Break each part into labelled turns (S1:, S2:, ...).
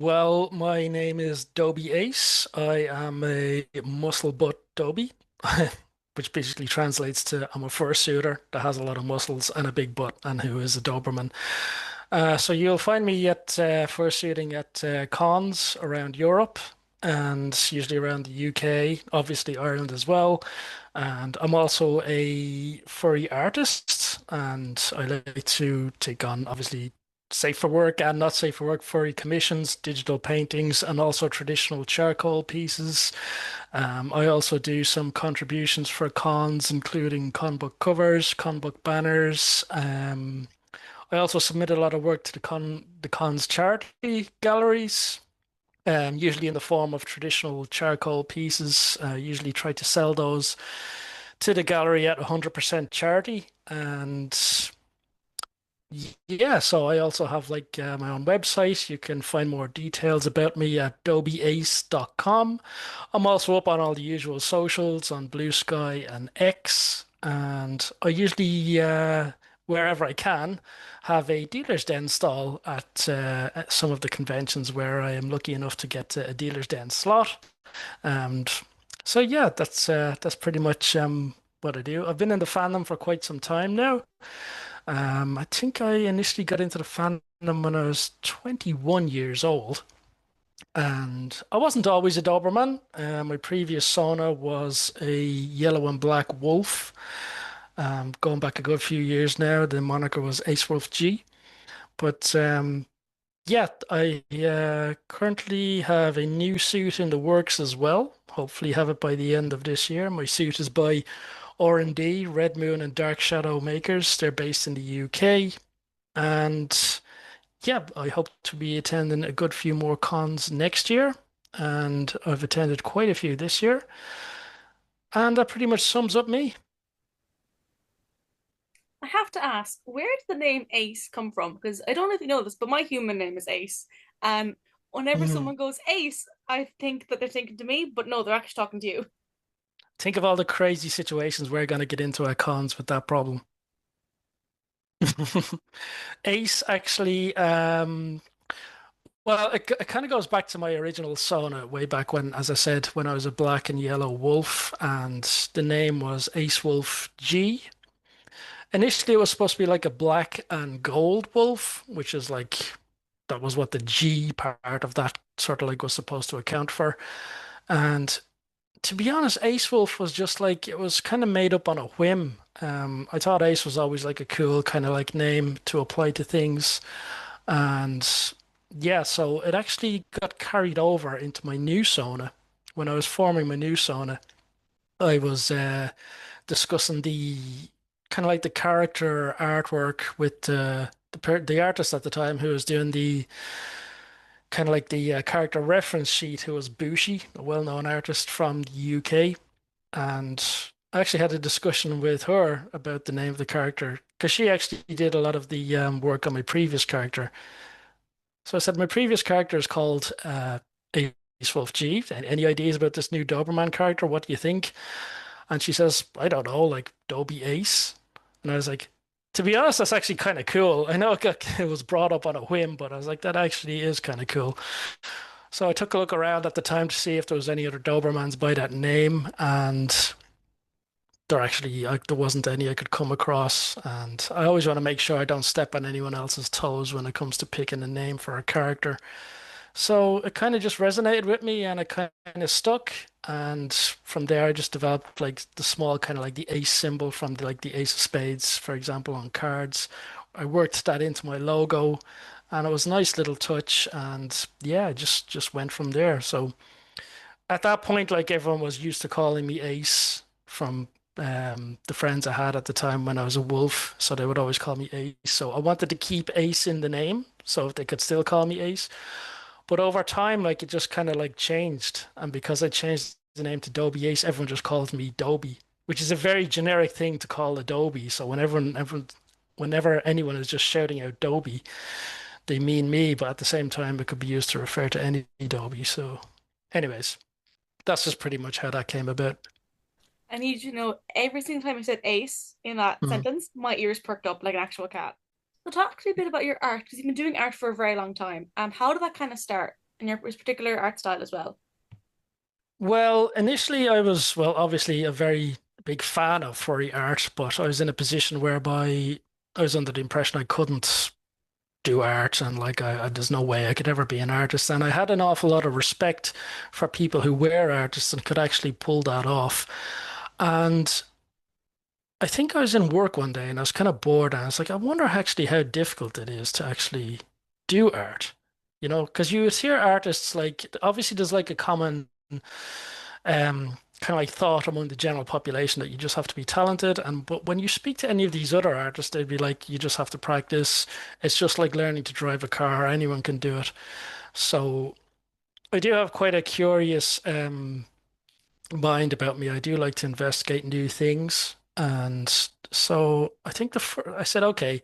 S1: Well, my name is Dobie Ace. I am a muscle butt Dobie, which basically translates to I'm a fursuiter that has a lot of muscles and a big butt and who is a Doberman. So you'll find me at fursuiting at cons around Europe and usually around the UK, obviously Ireland as well. And I'm also a furry artist, and I like to take on obviously safe for work and not safe for work furry commissions, digital paintings, and also traditional charcoal pieces. I also do some contributions for cons, including con book covers, con book banners. I also submit a lot of work to the cons charity galleries. Usually in the form of traditional charcoal pieces. Usually try to sell those to the gallery at 100% charity. And yeah, so I also have like my own website. You can find more details about me at dobieace.com. I'm also up on all the usual socials on Blue Sky and X. And I usually, wherever I can, have a dealer's den stall at some of the conventions where I am lucky enough to get a dealer's den slot. And so yeah, that's pretty much what I do. I've been in the fandom for quite some time now. I think I initially got into the fandom when I was 21 years old, and I wasn't always a Doberman. My previous Sona was a yellow and black wolf. Going back a good few years now, the moniker was Ace Wolf G. But yeah, I currently have a new suit in the works as well. Hopefully, have it by the end of this year. My suit is by R&D, Red Moon and Dark Shadow Makers. They're based in the UK. And yeah, I hope to be attending a good few more cons next year. And I've attended quite a few this year. And that pretty much sums up me.
S2: I have to ask, where did the name Ace come from? Because I don't know if you know this, but my human name is Ace. And whenever
S1: Mhm.
S2: someone goes Ace, I think that they're thinking to me, but no, they're actually talking to you.
S1: Think of all the crazy situations we're going to get into at cons with that problem. Ace actually, well, it kind of goes back to my original Sona way back when, as I said, when I was a black and yellow wolf, and the name was Ace Wolf G. Initially, it was supposed to be like a black and gold wolf, which is like that was what the G part of that sort of like was supposed to account for. And to be honest, Ace Wolf was just like it was kind of made up on a whim. I thought Ace was always like a cool kind of like name to apply to things. And yeah, so it actually got carried over into my new Sona. When I was forming my new Sona, I was discussing the kind of like the character artwork with the artist at the time who was doing the kind of like the character reference sheet, who was Bushi, a well-known artist from the UK. And I actually had a discussion with her about the name of the character because she actually did a lot of the work on my previous character. So I said, my previous character is called Ace Wolf G. Any ideas about this new Doberman character? What do you think? And she says, I don't know, like Dobie Ace. And I was like, to be honest, that's actually kind of cool. I know it was brought up on a whim, but I was like, that actually is kind of cool. So I took a look around at the time to see if there was any other Dobermans by that name, and there actually like there wasn't any I could come across. And I always want to make sure I don't step on anyone else's toes when it comes to picking a name for a character. So it kind of just resonated with me and it kind of stuck. And from there, I just developed like the small kind of like the ace symbol from like the ace of spades, for example, on cards. I worked that into my logo and it was a nice little touch. And yeah, just went from there. So at that point, like everyone was used to calling me Ace from the friends I had at the time when I was a wolf. So they would always call me Ace. So I wanted to keep Ace in the name so if they could still call me Ace. But over time, like it just kind of like changed. And because I changed the name to Dobie Ace, everyone just calls me Dobie, which is a very generic thing to call a Dobie. So whenever anyone is just shouting out Dobie, they mean me, but at the same time, it could be used to refer to any Dobie. So, anyways, that's just pretty much how that came about.
S2: I need you to know every single time I said Ace in that
S1: Mhm.
S2: sentence, my ears perked up like an actual cat. So talk to me a bit about your art, because you've been doing art for a very long time. How did that kind of start? and your particular art style as well?
S1: Well, initially I was, well, obviously a very big fan of furry art, but I was in a position whereby I was under the impression I couldn't do art and like there's no way I could ever be an artist. And I had an awful lot of respect for people who were artists and could actually pull that off. And I think I was in work one day and I was kind of bored and I was like, I wonder actually how difficult it is to actually do art. You know, because you hear artists like obviously there's like a common kind of like thought among the general population that you just have to be talented. And but when you speak to any of these other artists, they'd be like, you just have to practice. It's just like learning to drive a car. Anyone can do it. So I do have quite a curious mind about me. I do like to investigate new things. And so I think I said, okay,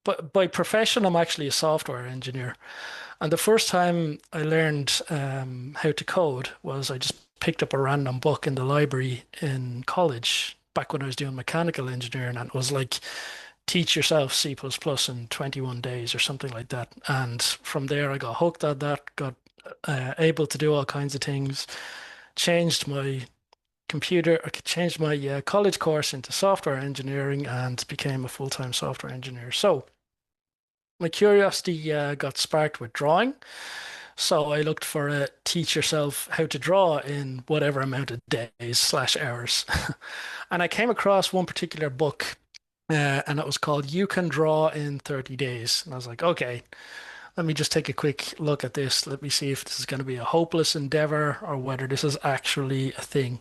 S1: but by profession, I'm actually a software engineer. And the first time I learned how to code was I just picked up a random book in the library in college back when I was doing mechanical engineering, and it was like teach yourself C++ plus plus in 21 days or something like that. And from there, I got hooked on that, got able to do all kinds of things, changed my changed my college course into software engineering and became a full-time software engineer. So my curiosity got sparked with drawing. So I looked for a teach yourself how to draw in whatever amount of days slash hours. And I came across one particular book, and it was called You Can Draw in 30 Days. And I was like, okay, let me just take a quick look at this. Let me see if this is going to be a hopeless endeavor or whether this is actually a thing.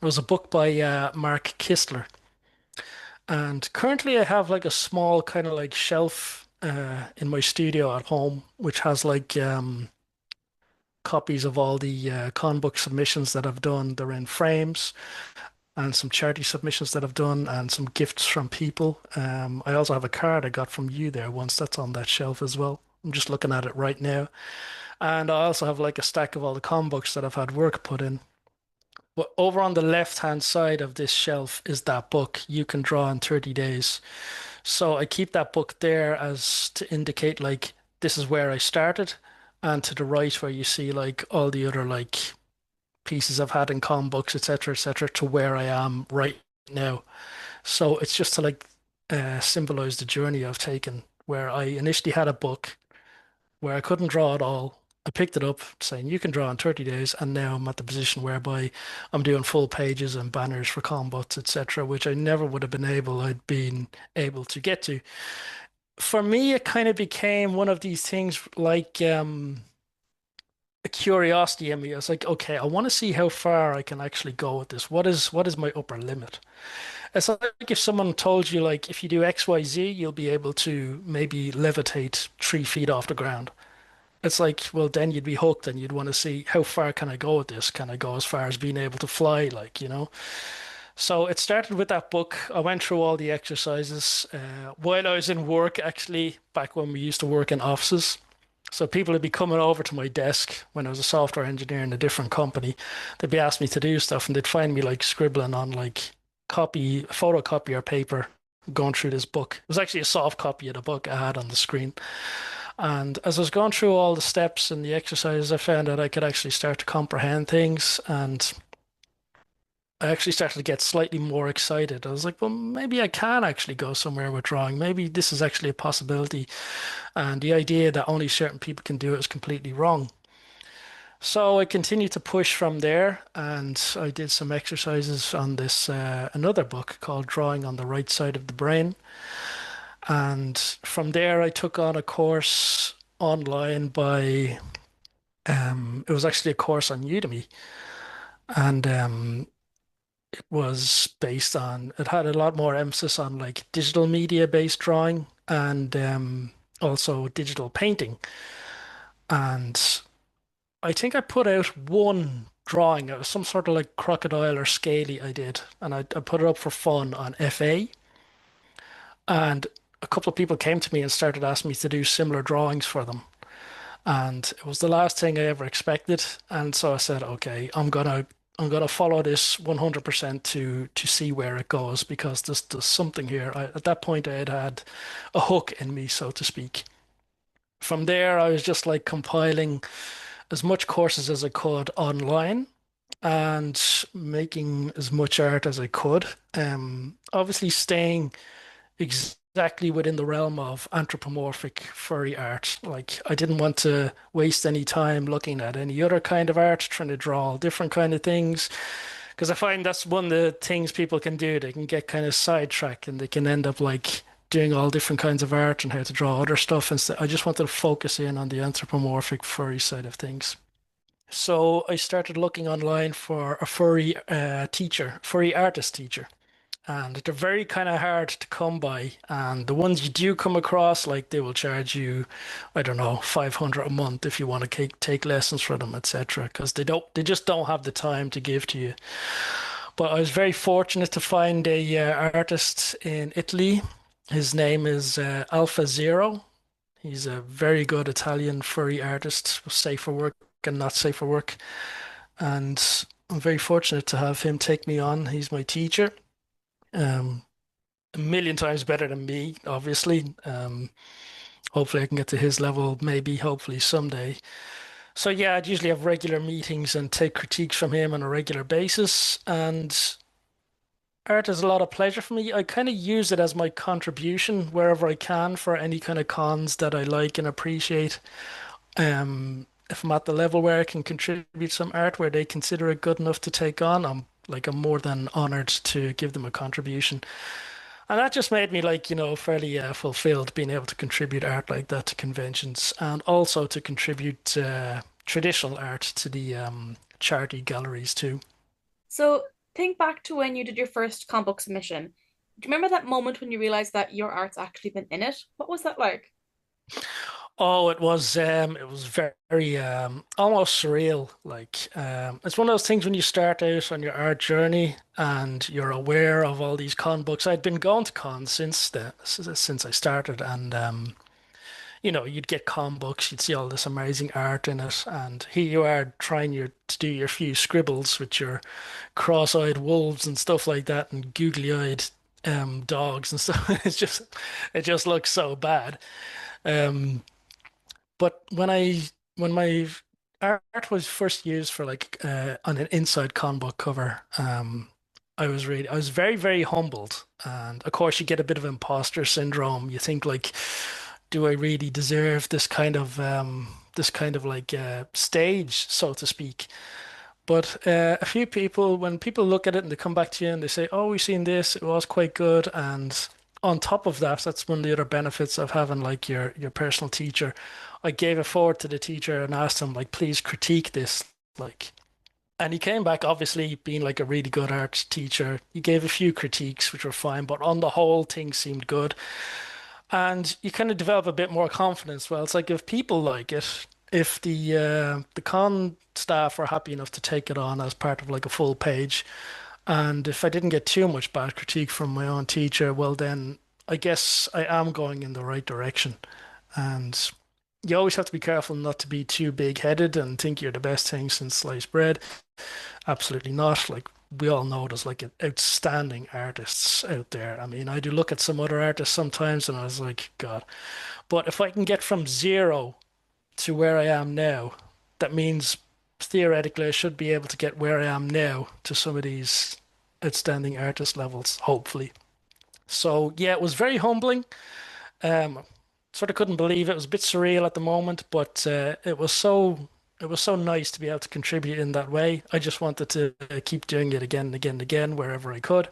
S1: It was a book by Mark Kistler. And currently I have like a small kind of like shelf in my studio at home, which has like copies of all the con book submissions that I've done. They're in frames and some charity submissions that I've done and some gifts from people. I also have a card I got from you there once that's on that shelf as well. I'm just looking at it right now. And I also have like a stack of all the con books that I've had work put in. But over on the left-hand side of this shelf is that book, You Can Draw in 30 Days. So I keep that book there as to indicate like this is where I started. And to the right where you see like all the other like pieces I've had in comic books, etc., to where I am right now. So it's just to like symbolize the journey I've taken, where I initially had a book where I couldn't draw at all. I picked it up saying you can draw in 30 days, and now I'm at the position whereby I'm doing full pages and banners for combats, etc., which I never would have I'd been able to get to. For me, it kind of became one of these things like a curiosity in me. I was like, okay, I want to see how far I can actually go with this. What is my upper limit? It's like if someone told you like if you do XYZ, you'll be able to maybe levitate 3 feet off the ground. It's like, well, then you'd be hooked and you'd want to see how far can I go with this? Can I go as far as being able to fly, like, you know? So it started with that book. I went through all the exercises while I was in work, actually, back when we used to work in offices. So people would be coming over to my desk when I was a software engineer in a different company. They'd be asking me to do stuff and they'd find me like scribbling on like photocopier paper, going through this book. It was actually a soft copy of the book I had on the screen. And as I was going through all the steps and the exercises, I found that I could actually start to comprehend things. And I actually started to get slightly more excited. I was like, well, maybe I can actually go somewhere with drawing. Maybe this is actually a possibility. And the idea that only certain people can do it is completely wrong. So I continued to push from there, and I did some exercises on this another book called Drawing on the Right Side of the Brain. And from there, I took on a course online by it was actually a course on Udemy, and it was based on it had a lot more emphasis on like digital media based drawing and also digital painting. And I think I put out one drawing. It was some sort of like crocodile or scaly I did, and I put it up for fun on FA. And a couple of people came to me and started asking me to do similar drawings for them. And it was the last thing I ever expected. And so I said, okay, I'm gonna follow this 100% to see where it goes because there's something here. At that point, I had had a hook in me, so to speak. From there, I was just like compiling as much courses as I could online and making as much art as I could. Obviously, staying exactly within the realm of anthropomorphic furry art. Like, I didn't want to waste any time looking at any other kind of art, trying to draw all different kind of things. Because I find that's one of the things people can do. They can get kind of sidetracked and they can end up like doing all different kinds of art and how to draw other stuff. Instead, I just wanted to focus in on the anthropomorphic furry side of things. So I started looking online for a furry teacher, furry artist teacher. And they're very kind of hard to come by. And the ones you do come across, like they will charge you, I don't know, 500 a month if you want to take lessons from them, etc. Because they just don't have the time to give to you. But I was very fortunate to find a artist in Italy. His name is Alpha Zero. He's a very good Italian furry artist, safe for work and not safe for work. And I'm very fortunate to have him take me on. He's my teacher. Um, a million times better than me, obviously. Hopefully I can get to his level, maybe, hopefully someday. So yeah, I'd usually have regular meetings and take critiques from him on a regular basis. And art is a lot of pleasure for me. I kind of use it as my contribution wherever I can for any kind of cons that I like and appreciate. If I'm at the level where I can contribute some art where they consider it good enough to take on, I'm more than honored to give them a contribution. And that just made me like, fairly fulfilled being able to contribute art like that to conventions and also to contribute traditional art to the charity galleries too.
S2: So think back to when you did your first comic book submission. Do you remember that moment when you realized that your art's actually been in it? What was that like?
S1: Oh, it was very almost surreal. Like it's one of those things when you start out on your art journey and you're aware of all these con books. I'd been going to cons since I started, and you'd get con books, you'd see all this amazing art in it, and here you are trying to do your few scribbles with your cross-eyed wolves and stuff like that, and googly-eyed dogs and stuff. It just looks so bad. Um, but when my art was first used for like on an inside con book cover, I was very, very humbled. And of course you get a bit of imposter syndrome. You think like, do I really deserve this kind of like stage, so to speak? But a few people, when people look at it and they come back to you and they say, "Oh, we've seen this. It was quite good." And on top of that, that's one of the other benefits of having like your personal teacher. I gave it forward to the teacher and asked him like, "Please critique this." Like, and he came back obviously being like a really good art teacher. He gave a few critiques which were fine, but on the whole, things seemed good. And you kind of develop a bit more confidence. Well, it's like if people like it, if the con staff are happy enough to take it on as part of like a full page, and if I didn't get too much bad critique from my own teacher, well then I guess I am going in the right direction. And you always have to be careful not to be too big-headed and think you're the best thing since sliced bread. Absolutely not. Like we all know there's like outstanding artists out there. I mean, I do look at some other artists sometimes and I was like, God. But if I can get from zero to where I am now, that means theoretically I should be able to get where I am now to some of these outstanding artist levels, hopefully. So yeah, it was very humbling. Um, Sort of couldn't believe it. It was a bit surreal at the moment, but it was so nice to be able to contribute in that way. I just wanted to keep doing it again and again and again wherever I could.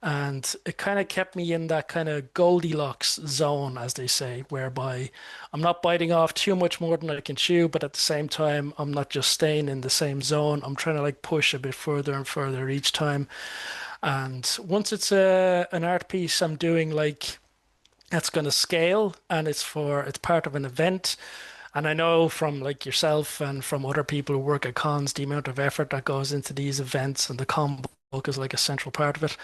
S1: And it kind of kept me in that kind of Goldilocks zone, as they say, whereby I'm not biting off too much more than I can chew, but at the same time, I'm not just staying in the same zone. I'm trying to like push a bit further and further each time. And once it's an art piece I'm doing like that's going to scale and it's part of an event. And I know from like yourself and from other people who work at cons, the amount of effort that goes into these events and the con book is like a central part of it.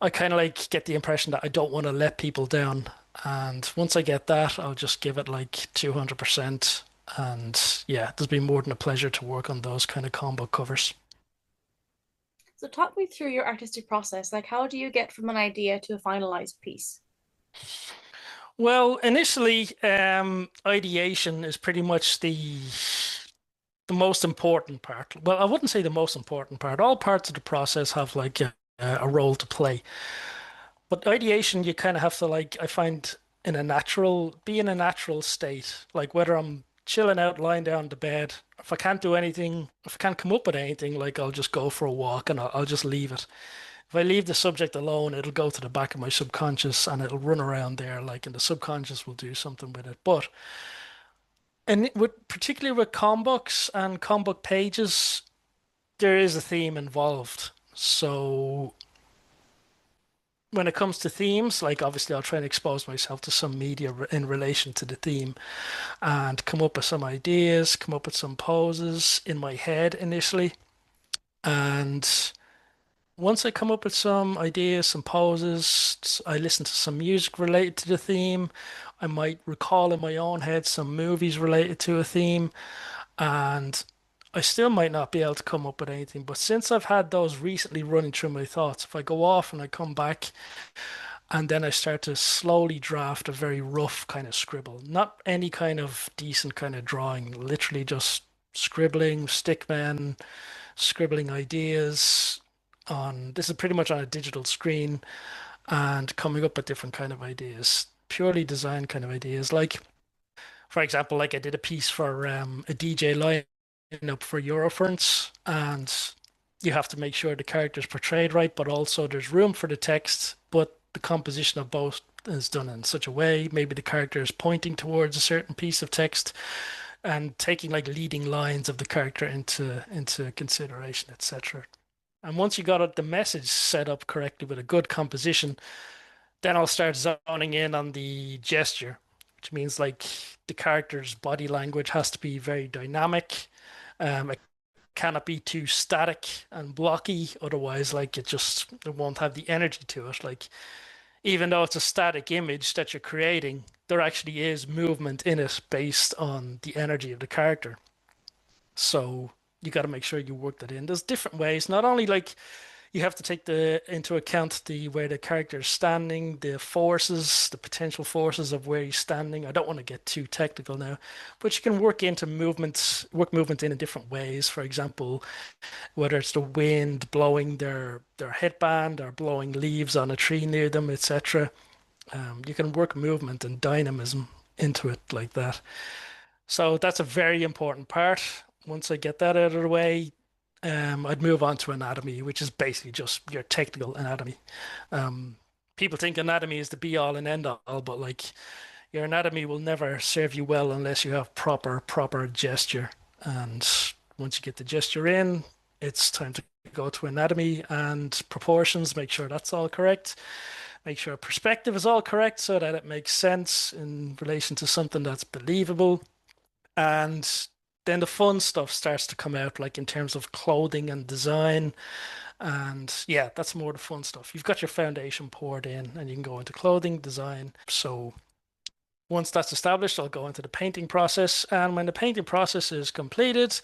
S1: I kind of like get the impression that I don't want to let people down. And once I get that, I'll just give it like 200%. And yeah, there's been more than a pleasure to work on those kind of combo covers.
S2: So talk me through your artistic process. Like, how do you get from an idea to a finalized piece?
S1: Well, initially, ideation is pretty much the most important part. Well, I wouldn't say the most important part. All parts of the process have like a role to play. But ideation, you kind of have to like, I find be in a natural state. Like whether I'm chilling out, lying down in the bed, if I can't do anything, if I can't come up with anything, like I'll just go for a walk and I'll just leave it. If I leave the subject alone, it'll go to the back of my subconscious and it'll run around there, like, and the subconscious will do something with it. But and with particularly with combooks and combook pages, there is a theme involved. So when it comes to themes, like obviously I'll try and expose myself to some media in relation to the theme and come up with some ideas, come up with some poses in my head initially. And once I come up with some ideas, some poses, I listen to some music related to the theme. I might recall in my own head some movies related to a theme, and I still might not be able to come up with anything. But since I've had those recently running through my thoughts, if I go off and I come back and then I start to slowly draft a very rough kind of scribble, not any kind of decent kind of drawing, literally just scribbling, stickman, scribbling ideas on this is pretty much on a digital screen and coming up with different kind of ideas, purely design kind of ideas. Like, for example, like I did a piece for a DJ lineup for Eurofronts, and you have to make sure the character's portrayed right, but also there's room for the text, but the composition of both is done in such a way. Maybe the character is pointing towards a certain piece of text and taking like leading lines of the character into consideration, etc. And once you got the message set up correctly with a good composition, then I'll start zoning in on the gesture, which means like the character's body language has to be very dynamic. It cannot be too static and blocky, otherwise, like it won't have the energy to it. Like even though it's a static image that you're creating, there actually is movement in it based on the energy of the character. So you got to make sure you work that in. There's different ways. Not only like you have to take the into account the where the character is standing, the forces, the potential forces of where he's standing. I don't want to get too technical now, but you can work movement in different ways. For example, whether it's the wind blowing their headband or blowing leaves on a tree near them, etc. You can work movement and dynamism into it like that. So that's a very important part. Once I get that out of the way, I'd move on to anatomy, which is basically just your technical anatomy. Um, People think anatomy is the be all and end all, but like your anatomy will never serve you well unless you have proper gesture. And once you get the gesture in, it's time to go to anatomy and proportions, make sure that's all correct. Make sure perspective is all correct so that it makes sense in relation to something that's believable. And then the fun stuff starts to come out, like in terms of clothing and design. And yeah, that's more the fun stuff. You've got your foundation poured in, and you can go into clothing design. So once that's established, I'll go into the painting process. And when the painting process is completed,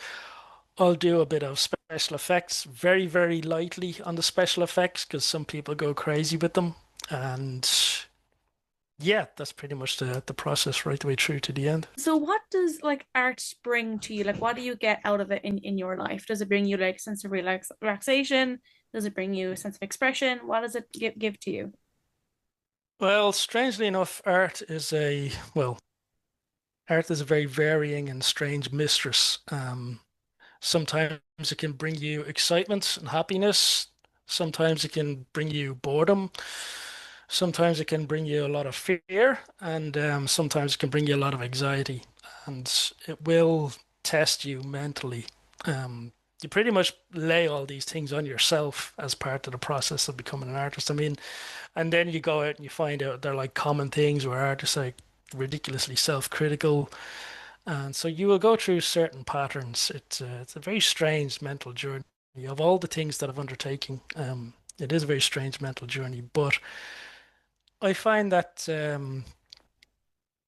S1: I'll do a bit of special effects, very lightly on the special effects, because some people go crazy with them. And yeah, that's pretty much the process right the way through to the end.
S2: So what does like art bring to you? Like what do you get out of it in your life? Does it bring you like a sense of relaxation? Does it bring you a sense of expression? What does it give to you?
S1: Well, strangely enough, art is a very varying and strange mistress. Sometimes it can bring you excitement and happiness. Sometimes it can bring you boredom. Sometimes it can bring you a lot of fear, and sometimes it can bring you a lot of anxiety. And it will test you mentally. You pretty much lay all these things on yourself as part of the process of becoming an artist. I mean, and then you go out and you find out they're like common things where artists are like ridiculously self-critical, and so you will go through certain patterns. It's a very strange mental journey. Of all the things that I've undertaken, it is a very strange mental journey. But I find that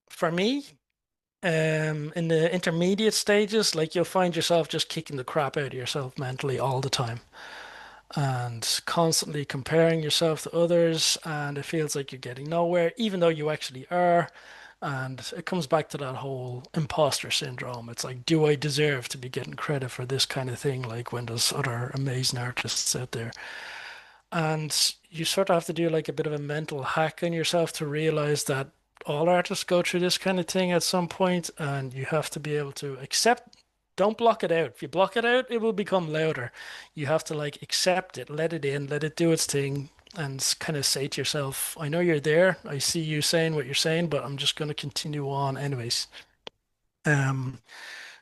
S1: for me, in the intermediate stages, like you'll find yourself just kicking the crap out of yourself mentally all the time. and constantly comparing yourself to others, and it feels like you're getting nowhere, even though you actually are. And it comes back to that whole imposter syndrome. It's like, do I deserve to be getting credit for this kind of thing? Like when there's other amazing artists out there. And you sort of have to do like a bit of a mental hack on yourself to realize that all artists go through this kind of thing at some point, and you have to be able to accept. Don't block it out. If you block it out, it will become louder. You have to like accept it, let it in, let it do its thing, and kind of say to yourself, I know you're there. I see you saying what you're saying, but I'm just going to continue on anyways. Um,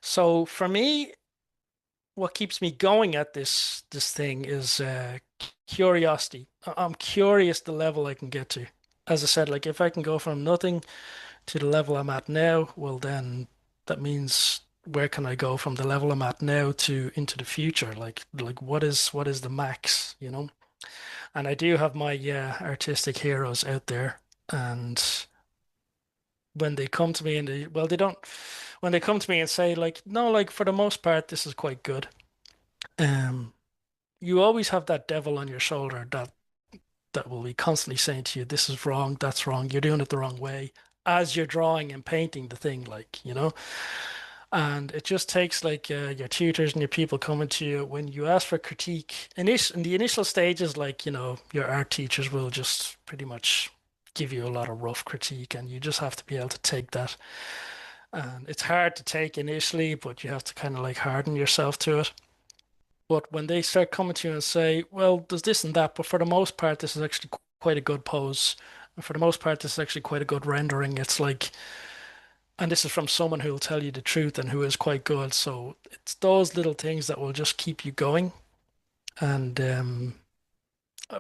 S1: so for me, what keeps me going at this thing is curiosity. I'm curious the level I can get to. As I said, like if I can go from nothing to the level I'm at now, well then that means where can I go from the level I'm at now to into the future? Like what is the max, you know? And I do have my artistic heroes out there, and when they come to me and they don't when they come to me and say like no, like for the most part this is quite good. Um you always have that devil on your shoulder that will be constantly saying to you, this is wrong, that's wrong, you're doing it the wrong way, as you're drawing and painting the thing, like, you know? And it just takes like your tutors and your people coming to you when you ask for critique. In the initial stages, like, you know, your art teachers will just pretty much give you a lot of rough critique, and you just have to be able to take that. And it's hard to take initially, but you have to kind of like harden yourself to it. But when they start coming to you and say, well, there's this and that, but for the most part, this is actually quite a good pose. And for the most part, this is actually quite a good rendering. It's like, and this is from someone who will tell you the truth and who is quite good. So it's those little things that will just keep you going. And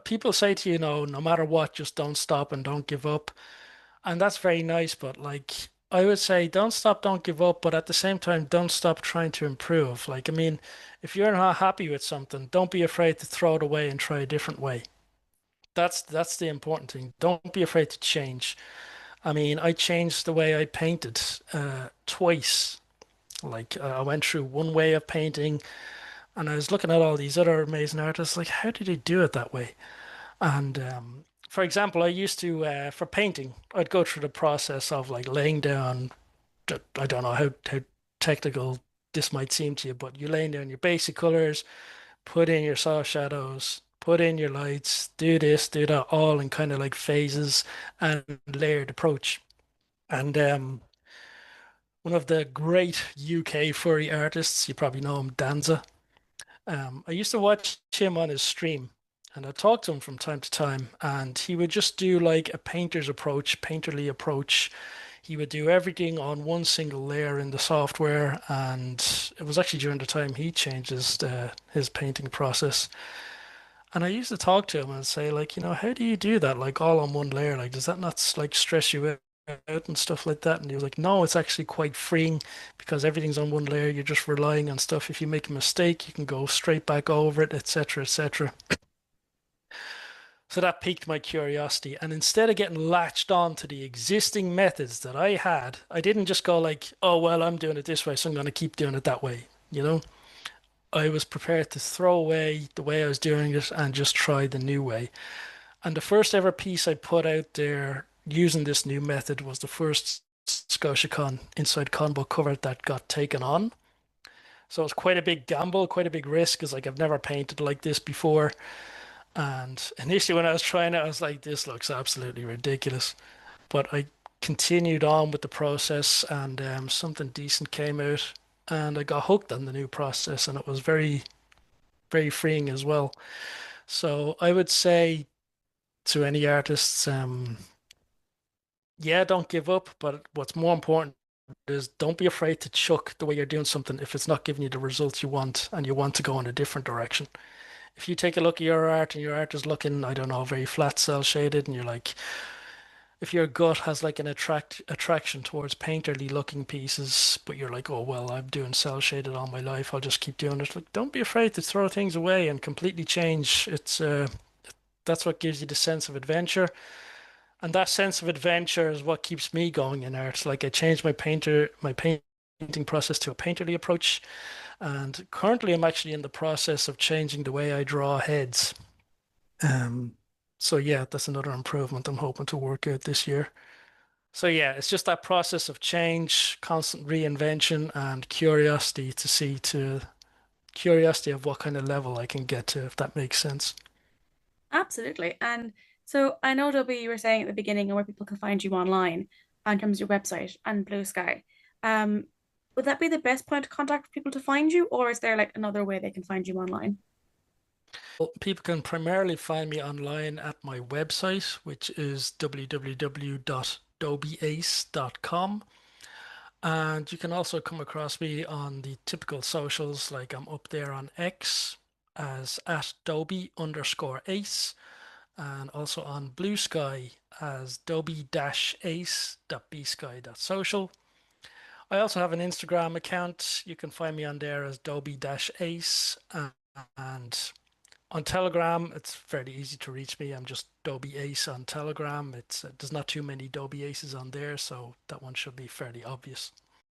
S1: people say to you, no matter what, just don't stop and don't give up. And that's very nice, but like I would say don't stop, don't give up, but at the same time don't stop trying to improve. Like I mean, if you're not happy with something, don't be afraid to throw it away and try a different way. That's the important thing. Don't be afraid to change. I mean, I changed the way I painted twice. Like I went through one way of painting and I was looking at all these other amazing artists, like how did they do it that way? And for example, I used to for painting, I'd go through the process of like laying down. I don't know how technical this might seem to you, but you're laying down your basic colors, put in your soft shadows, put in your lights, do this, do that, all in kind of like phases and layered approach. And one of the great UK furry artists, you probably know him, Danza. I used to watch him on his stream, and I talked to him from time to time, and he would just do like a painter's approach, painterly approach. He would do everything on one single layer in the software, and it was actually during the time he changed his painting process. And I used to talk to him and say, like, how do you do that? Like all on one layer? Like, does that not like stress you out and stuff like that? And he was like, no, it's actually quite freeing because everything's on one layer. You're just relying on stuff. If you make a mistake, you can go straight back over it, etc., etc. So that piqued my curiosity. And instead of getting latched on to the existing methods that I had, I didn't just go like, oh, well, I'm doing it this way, so I'm going to keep doing it that way. I was prepared to throw away the way I was doing it and just try the new way. And the first ever piece I put out there using this new method was the first ScotiaCon Inside Con book cover that got taken on. So it was quite a big gamble, quite a big risk, because like I've never painted like this before. And initially when I was trying it, I was like, this looks absolutely ridiculous. But I continued on with the process, and something decent came out, and I got hooked on the new process, and it was very, very freeing as well. So I would say to any artists, yeah, don't give up, but what's more important is don't be afraid to chuck the way you're doing something if it's not giving you the results you want and you want to go in a different direction. If you take a look at your art and your art is looking, I don't know, very flat cell shaded, and you're like, if your gut has like an attraction towards painterly looking pieces, but you're like, oh well, I'm doing cell shaded all my life, I'll just keep doing it. Like, don't be afraid to throw things away and completely change. It's that's what gives you the sense of adventure. And that sense of adventure is what keeps me going in art. Like I changed my painting process to a painterly approach, And currently, I'm actually in the process of changing the way I draw heads. Um, so yeah, that's another improvement I'm hoping to work out this year. So yeah, it's just that process of change, constant reinvention, and curiosity of what kind of level I can get to, if that makes sense.
S2: Absolutely. And so I know, Dobie, you were saying at the beginning where people can find you online in terms of your website and Blue Sky. Um, would that be the best point of contact for people to find you, or is there like another way they can find you online?
S1: Well, people can primarily find me online at my website, which is www.dobieace.com. And you can also come across me on the typical socials, like I'm up there on X as at Dobie_Ace, and also on Blue Sky as Dobie-Ace.bsky.social. I also have an Instagram account. You can find me on there as Dobie-Ace. And on Telegram, it's fairly easy to reach me. I'm just Dobie Ace on Telegram. There's not too many Dobie Aces on there, so that one should be fairly obvious.